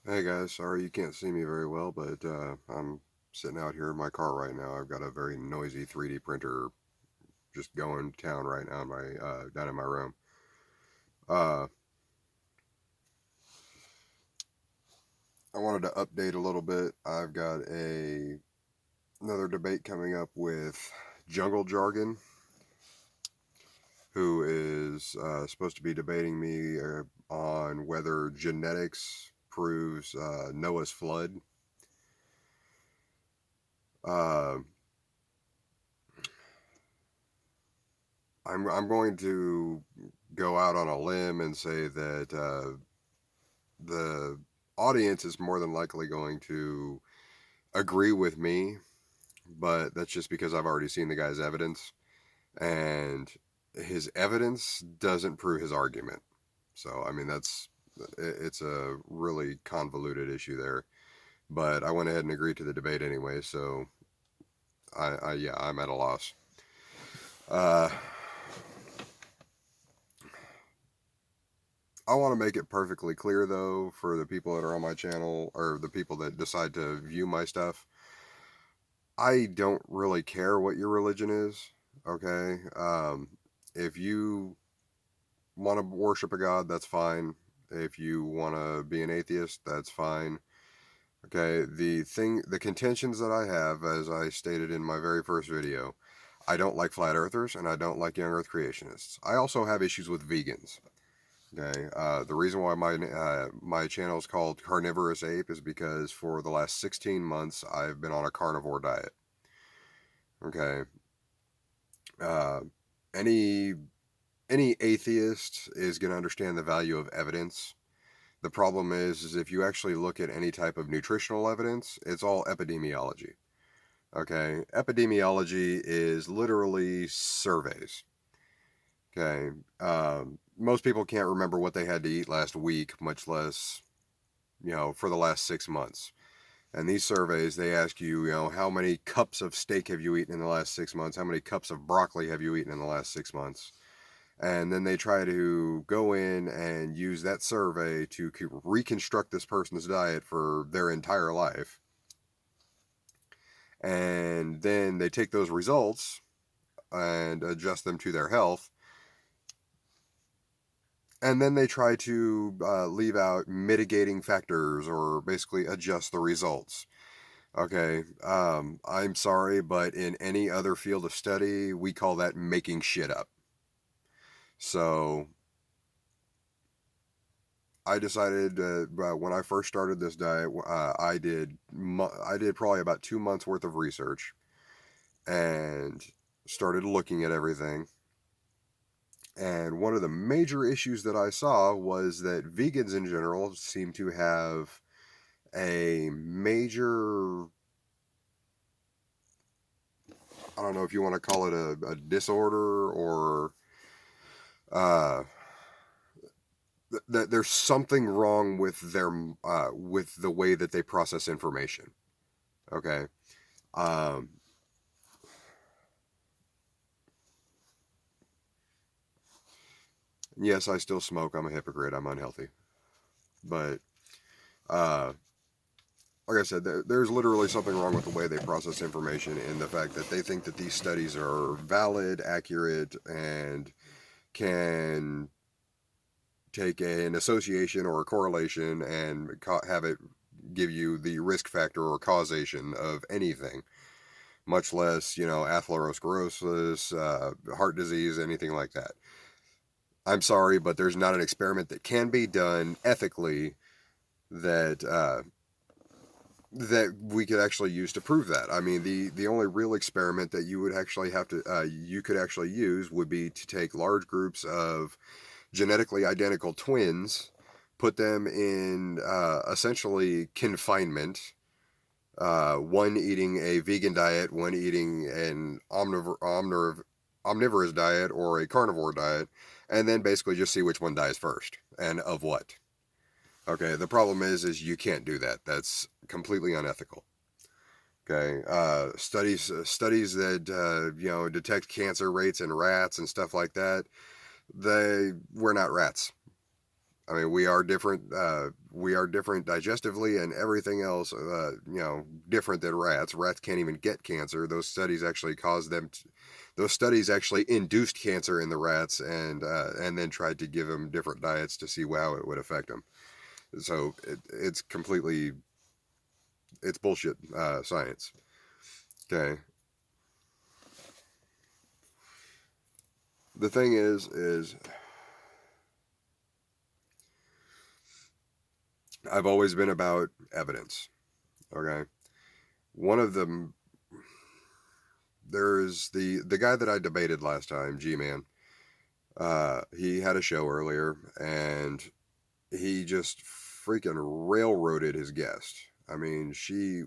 Hey guys, sorry you can't see me very well, but I'm sitting out here in my car right now. I've got a very noisy 3D printer just going to town right now in my down in my room. Uh, I wanted to update a little bit. I've got another debate coming up with Jungle Jargon, who is supposed to be debating me on whether genetics proves Noah's flood. Uh, I'm going to go out on a limb and say that the audience is more than likely going to agree with me, but that's just because I've already seen the guy's evidence, and his evidence doesn't prove his argument. So I mean it's a really convoluted issue there. But I went ahead and agreed to the debate anyway, so yeah, I'm at a loss. Uh, I want to make it perfectly clear, though, for the people that are on my channel or the people that decide to view my stuff. I don't really care what your religion is, okay? If you want to worship a god, that's fine. If you want to be an atheist, that's fine. Okay, the contentions that I have, as I stated in my very first video, I don't like flat earthers and I don't like young earth creationists. I also have issues with vegans. Okay, the reason why my channel is called Carnivorous Ape is because for the last 16 months I've been on a carnivore diet. Okay, uh, any any atheist is going to understand the value of evidence. The problem is if you actually look at any type of nutritional evidence, it's all epidemiology. Okay, epidemiology is literally surveys. Okay, most people can't remember what they had to eat last week, much less for the last 6 months. And these surveys, they ask you, how many cups of steak have you eaten in the last 6 months? How many cups of broccoli have you eaten in the last 6 months? And then they try to go in and use that survey to reconstruct this person's diet for their entire life. And then they take those results and adjust them to their health. And then they try to leave out mitigating factors or basically adjust the results. Okay, I'm sorry, but in any other field of study, we call that making shit up. So I decided when I first started this diet, I did probably about 2 months worth of research and started looking at everything. And one of the major issues that I saw was that vegans in general seem to have a major, I don't know if you want to call it a disorder or uh, that there's something wrong with their with the way that they process information. Okay. Um, yes, I still smoke. I'm a hypocrite. I'm unhealthy. But uh, like I said, there's literally something wrong with the way they process information and the fact that they think that these studies are valid, accurate, and can take an association or a correlation and have it give you the risk factor or causation of anything, much less, atherosclerosis, heart disease, anything like that. I'm sorry, but there's not an experiment that can be done ethically that that we could actually use to prove that. I mean, the only real experiment that you would actually have to you could actually use would be to take large groups of genetically identical twins, put them in essentially confinement, one eating a vegan diet, one eating an omnivorous diet or a carnivore diet, and then basically just see which one dies first and of what. Okay, the problem is you can't do that. That's completely unethical. Okay, studies that detect cancer rates in rats and stuff like that. We're not rats. I mean, we are different. We are different digestively and everything else. Different than rats. Rats can't even get cancer. Those studies actually caused them. Those studies actually induced cancer in the rats, and then tried to give them different diets to see how it would affect them. So it's completely it's bullshit science. Okay. The thing is I've always been about evidence. Okay. One of them, there's the guy that I debated last time, G-Man. He had a show earlier, and he just freaking railroaded his guest. I mean, she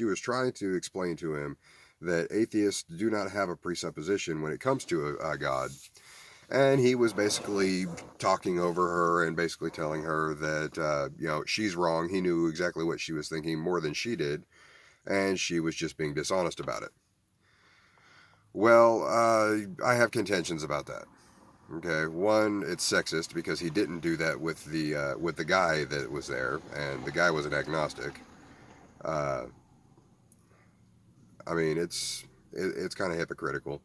was trying to explain to him that atheists do not have a presupposition when it comes to a god, and he was basically talking over her and basically telling her that she's wrong. He knew exactly what she was thinking more than she did, and she was just being dishonest about it. Well, I have contentions about that. Okay, one, it's sexist because he didn't do that with the guy that was there, and the guy was an agnostic. Uh, I mean, it's kind of hypocritical.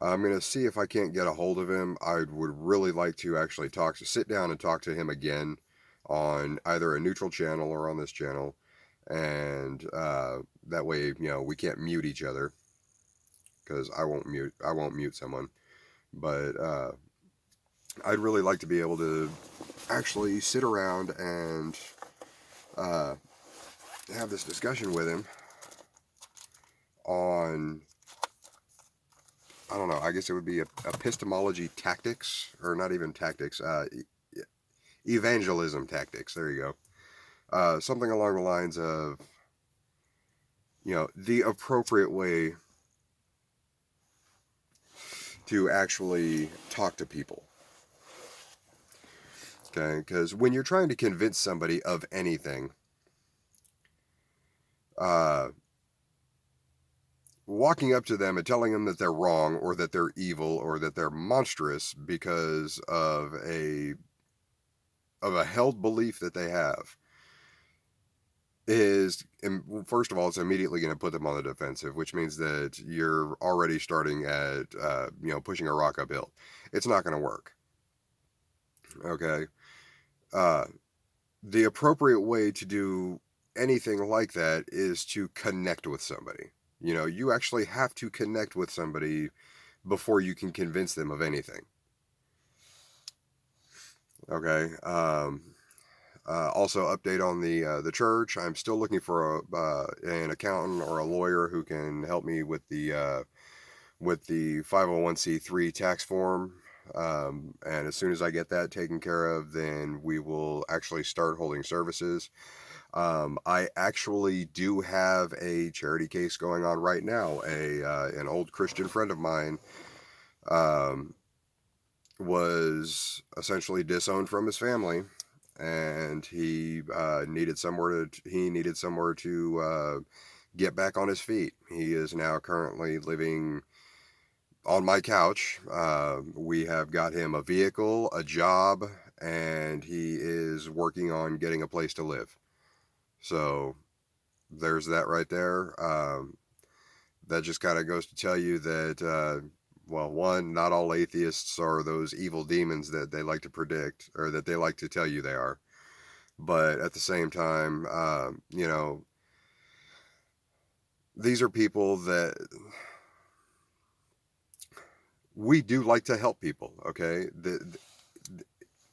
I'm gonna see if I can't get a hold of him. I would really like to actually sit down and talk to him again on either a neutral channel or on this channel, and that way, we can't mute each other because I won't mute someone, but I'd really like to be able to actually sit around and uh, have this discussion with him on, I don't know, I guess it would be epistemology tactics, or not even tactics, evangelism tactics. There you go. Something along the lines of, the appropriate way to actually talk to people. Okay, because when you're trying to convince somebody of anything, uh, walking up to them and telling them that they're wrong or that they're evil or that they're monstrous because of a held belief that they have is, first of all, it's immediately going to put them on the defensive, which means that you're already starting at pushing a rock uphill. It's not going to work. Okay. uh, the appropriate way to do anything like that is to connect with somebody. You actually have to connect with somebody before you can convince them of anything. Okay. Also, update on the church. I'm still looking for an accountant or a lawyer who can help me with the 501c3 tax form. And as soon as I get that taken care of, then we will actually start holding services. I actually do have a charity case going on right now. An old Christian friend of mine um, was essentially disowned from his family, and he needed somewhere to get back on his feet. He is now currently living on my couch. We have got him a vehicle, a job, and he is working on getting a place to live. So there's that right there. That just kind of goes to tell you that, well, one, not all atheists are those evil demons that they like to predict or that they like to tell you they are. But at the same time, these are people that we do like to help people. Okay,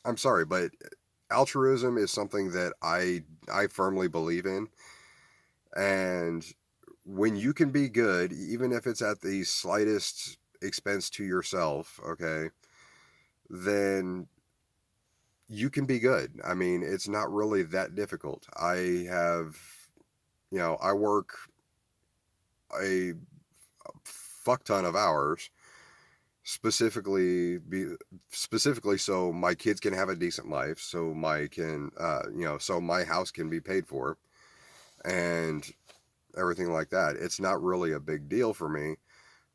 I'm sorry, but altruism is something that I firmly believe in, and when you can be good, even if it's at the slightest expense to yourself, okay, then you can be good. I mean, it's not really that difficult. I work a fuck ton of hours specifically so my kids can have a decent life, so so my house can be paid for and everything like that. It's not really a big deal for me,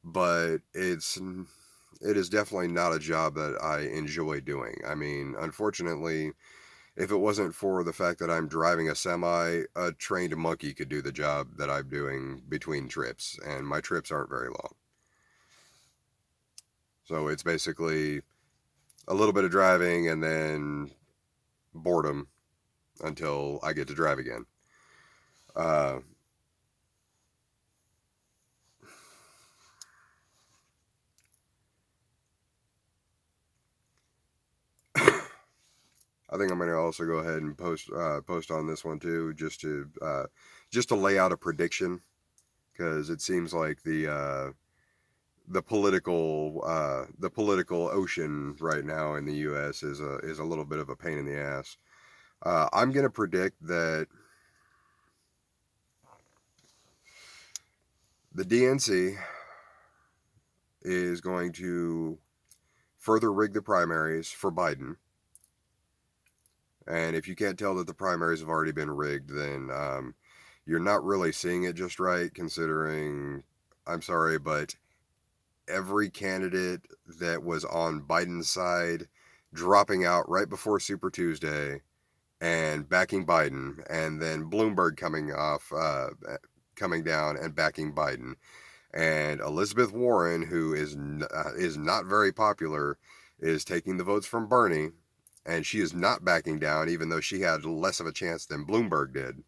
but it is definitely not a job that I enjoy doing. I mean, unfortunately, if it wasn't for the fact that I'm driving a semi, a trained monkey could do the job that I'm doing between trips, and my trips aren't very long. So it's basically a little bit of driving and then boredom until I get to drive again. Uh, I think I'm going to also go ahead and post on this one too, just to lay out a prediction, because it seems like the political ocean right now in the U.S. is a little bit of a pain in the ass. I'm going to predict that the DNC is going to further rig the primaries for Biden. And if you can't tell that the primaries have already been rigged, then you're not really seeing it just right, considering, I'm sorry, but every candidate that was on Biden's side dropping out right before Super Tuesday and backing Biden, and then Bloomberg coming down and backing Biden, and Elizabeth Warren, who is not very popular, is taking the votes from Bernie, and she is not backing down, even though she had less of a chance than Bloomberg did.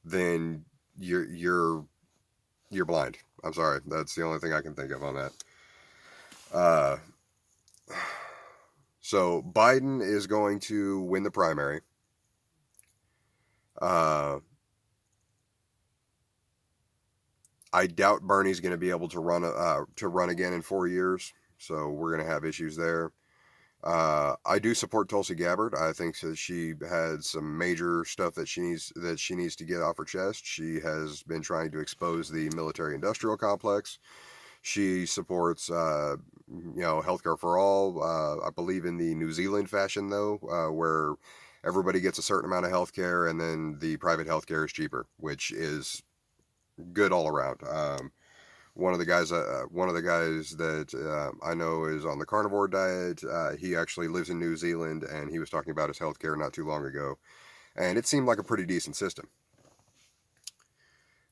Then you're blind. I'm sorry. That's the only thing I can think of on that. Uh, so Biden is going to win the primary. Uh, I doubt Bernie's going to be able to run again in 4 years. So we're going to have issues there. I do support Tulsi Gabbard. I think that she had some major stuff that she needs to get off her chest. She has been trying to expose the military-industrial complex. She supports, healthcare for all. I believe in the New Zealand fashion, though, where everybody gets a certain amount of healthcare, and then the private healthcare is cheaper, which is good all around. One of the guys that I know is on the carnivore diet. He actually lives in New Zealand, and he was talking about his healthcare not too long ago, and it seemed like a pretty decent system.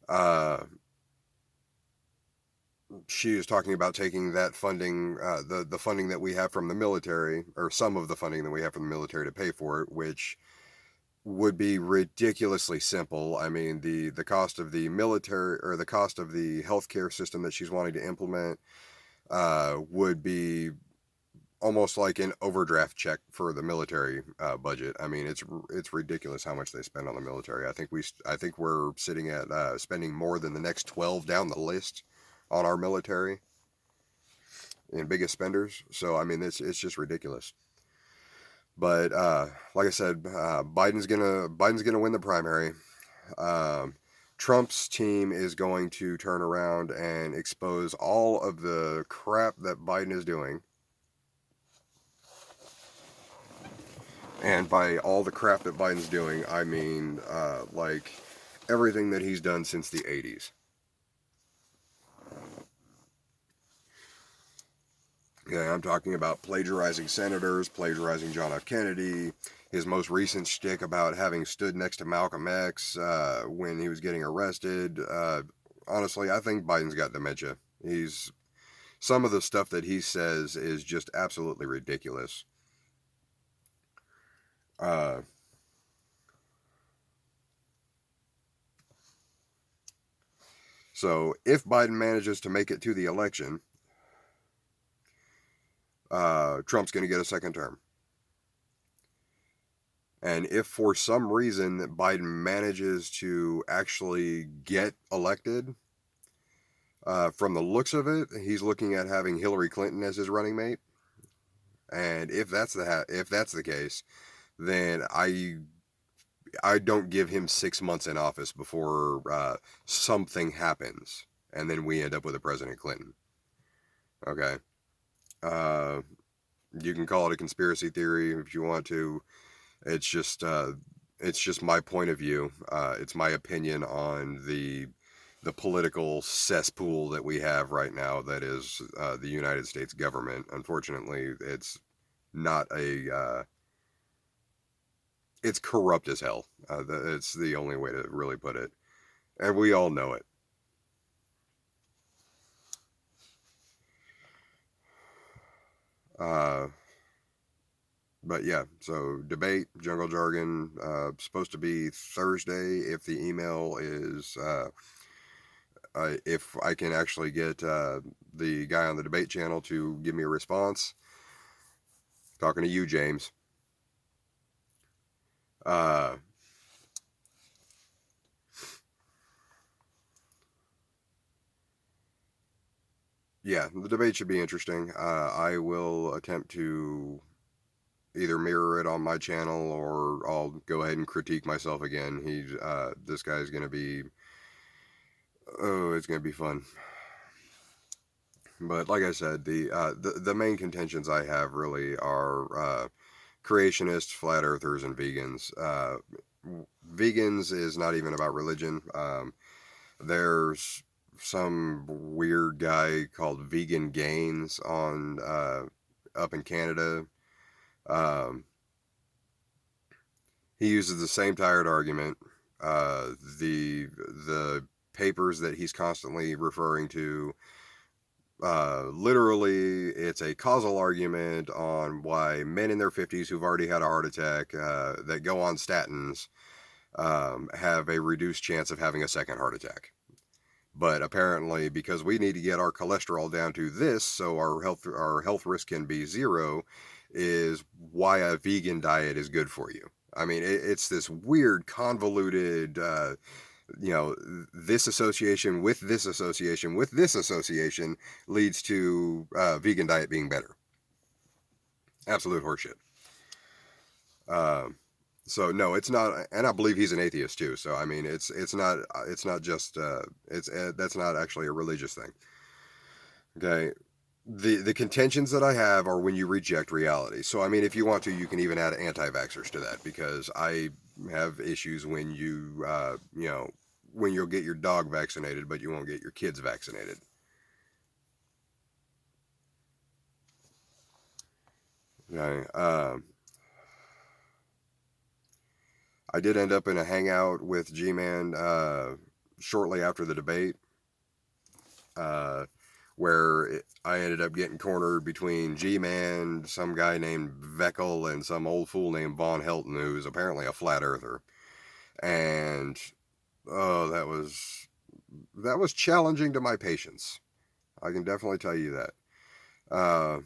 Uh, she was talking about taking that funding, the funding that we have from the military, or some of the funding that we have from the military to pay for it, which would be ridiculously simple. I mean, the cost of the military, or the cost of the healthcare system that she's wanting to implement, would be almost like an overdraft check for the military budget. I mean, it's ridiculous how much they spend on the military. I think we're sitting at spending more than the next 12 down the list on our military in biggest spenders. So I mean, it's just ridiculous. But like I said, Biden's gonna win the primary. Um, Trump's team is going to turn around and expose all of the crap that Biden is doing. And by all the crap that Biden's doing, I mean like everything that he's done since the 80s. Yeah, I'm talking about plagiarizing senators, plagiarizing John F. Kennedy, his most recent shtick about having stood next to Malcolm X when he was getting arrested. Honestly, I think Biden's got dementia. Some of the stuff that he says is just absolutely ridiculous. Uh, so if Biden manages to make it to the election, Trump's going to get a second term. And if for some reason that Biden manages to actually get elected, from the looks of it, he's looking at having Hillary Clinton as his running mate. And if that's the case, then I don't give him 6 months in office before something happens, and then we end up with a President Clinton. Okay, uh, you can call it a conspiracy theory if you want to. It's just my point of view. It's my opinion on the political cesspool that we have right now, that is the United States government. Unfortunately, it's not a it's corrupt as hell. It's the only way to really put it, and we all know it. Uh, but yeah, so debate, jungle jargon, supposed to be Thursday. If the email is, if I can actually get the guy on the debate channel to give me a response. Talking to you, James. Uh, yeah, the debate should be interesting. I will attempt to either mirror it on my channel or I'll go ahead and critique myself again. This guy's gonna be, oh, it's gonna be fun. But like I said, the main contentions I have really are creationists, flat earthers, and vegans. Vegans is not even about religion. There's some weird guy called Vegan Gains on up in Canada. Um, he uses the same tired argument. The papers that he's constantly referring to, literally, it's a causal argument on why men in their 50s who've already had a heart attack that go on statins have a reduced chance of having a second heart attack. But apparently, because we need to get our cholesterol down to this, so our health risk can be zero, is why a vegan diet is good for you. I mean, it's this weird, convoluted, this association with this association with this association leads to vegan diet being better. Absolute horseshit. Um, so no, it's not, and I believe he's an atheist too. So I mean, it's not just it's that's not actually a religious thing. Okay, the contentions that I have are when you reject reality. So I mean, if you want to, you can even add anti-vaxxers to that because I have issues when when you'll get your dog vaccinated, but you won't get your kids vaccinated. Okay. I did end up in a hangout with G-Man shortly after the debate, uh, where I ended up getting cornered between G-Man, some guy named Veckel, and some old fool named Von Helton, who's apparently a flat earther. And oh, that was challenging to my patience. I can definitely tell you that. Uh,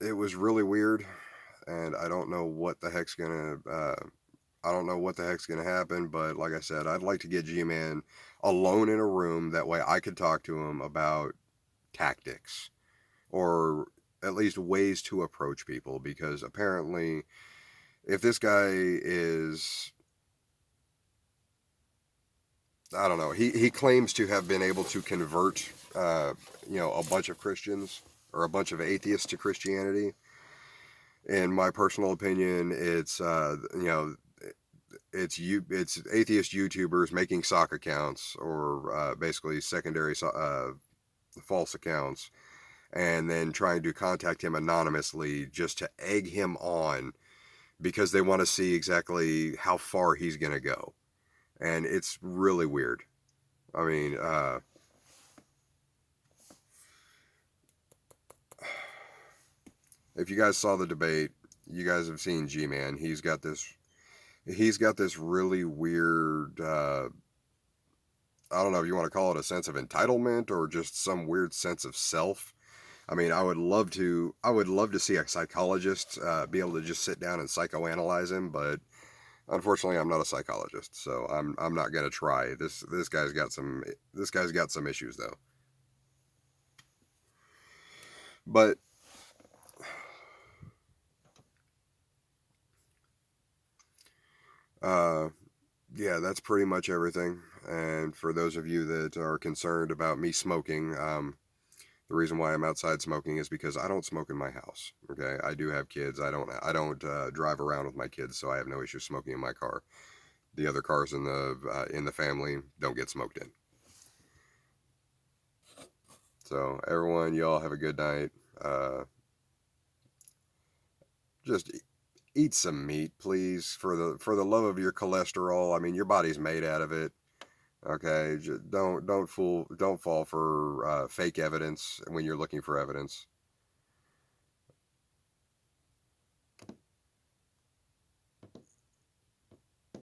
it was really weird, and I don't know what the heck's gonna happen, but like I said, I'd like to get G-Man alone in a room. That way I could talk to him about tactics or at least ways to approach people. Because apparently, if this guy is, I don't know, he claims to have been able to convert, a bunch of Christians or a bunch of atheists to Christianity. In my personal opinion, it's atheist YouTubers making sock accounts or basically secondary false accounts, and then trying to contact him anonymously just to egg him on because they want to see exactly how far he's gonna go, and it's really weird. I mean, if you guys saw the debate, you guys have seen G-Man. He's got this really weird. I don't know if you want to call it a sense of entitlement or just some weird sense of self. I mean, I would love to see a psychologist be able to just sit down and psychoanalyze him, but unfortunately, I'm not a psychologist, so I'm not gonna try. This guy's got some issues though. But uh, yeah, that's pretty much everything. And for those of you that are concerned about me smoking, the reason why I'm outside smoking is because I don't smoke in my house. Okay, I do have kids. I don't drive around with my kids, so I have no issue smoking in my car. The other cars in the family don't get smoked in. So everyone, y'all have a good night. Just eat some meat, please, for the love of your cholesterol. I mean, your body's made out of it. Okay, don't fall for fake evidence when you're looking for evidence.